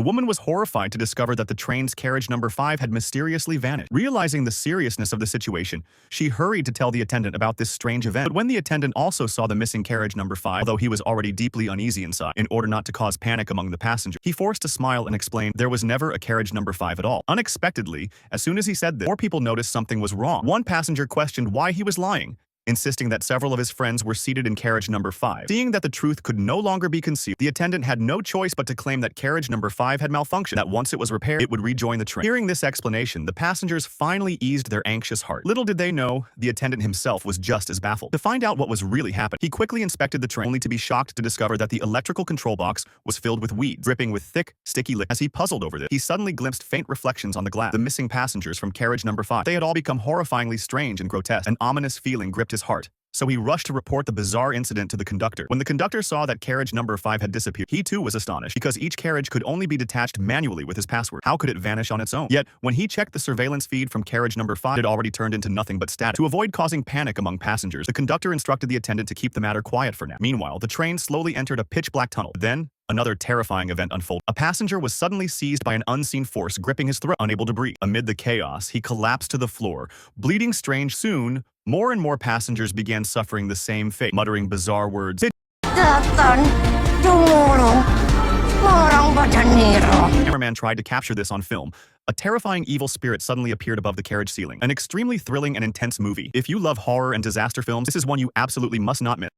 The woman was horrified to discover that the train's carriage number 5 had mysteriously vanished. Realizing the seriousness of the situation, she hurried to tell the attendant about this strange event. But when the attendant also saw the missing carriage number 5, although he was already deeply uneasy inside, in order not to cause panic among the passengers, he forced a smile and explained there was never a carriage number 5 at all. Unexpectedly, as soon as he said this, more people noticed something was wrong. One passenger questioned why he was lying, insisting that several of his friends were seated in carriage number 5. Seeing that the truth could no longer be concealed, the attendant had no choice but to claim that carriage number 5 had malfunctioned, that once it was repaired, it would rejoin the train. Hearing this explanation, the passengers finally eased their anxious heart. Little did they know, the attendant himself was just as baffled. To find out what was really happening, he quickly inspected the train, only to be shocked to discover that the electrical control box was filled with weeds, dripping with thick, sticky liquid. As he puzzled over this, he suddenly glimpsed faint reflections on the glass. The missing passengers from carriage number 5. They had all become horrifyingly strange and grotesque. An ominous feeling gripped his heart, so he rushed to report the bizarre incident to the conductor. When the conductor saw that carriage number 5 had disappeared, he too was astonished, because each carriage could only be detached manually with his password. How could it vanish on its own? Yet, when he checked the surveillance feed from carriage number 5, it had already turned into nothing but static. To avoid causing panic among passengers, the conductor instructed the attendant to keep the matter quiet for now. Meanwhile, the train slowly entered a pitch-black tunnel. Then, another terrifying event unfolded. A passenger was suddenly seized by an unseen force gripping his throat. Unable to breathe. Amid the chaos, he collapsed to the floor, bleeding strange. Soon, more and more passengers began suffering the same fate, muttering bizarre words. The cameraman tried to capture this on film. A terrifying evil spirit suddenly appeared above the carriage ceiling. An extremely thrilling and intense movie. If you love horror and disaster films, this is one you absolutely must not miss.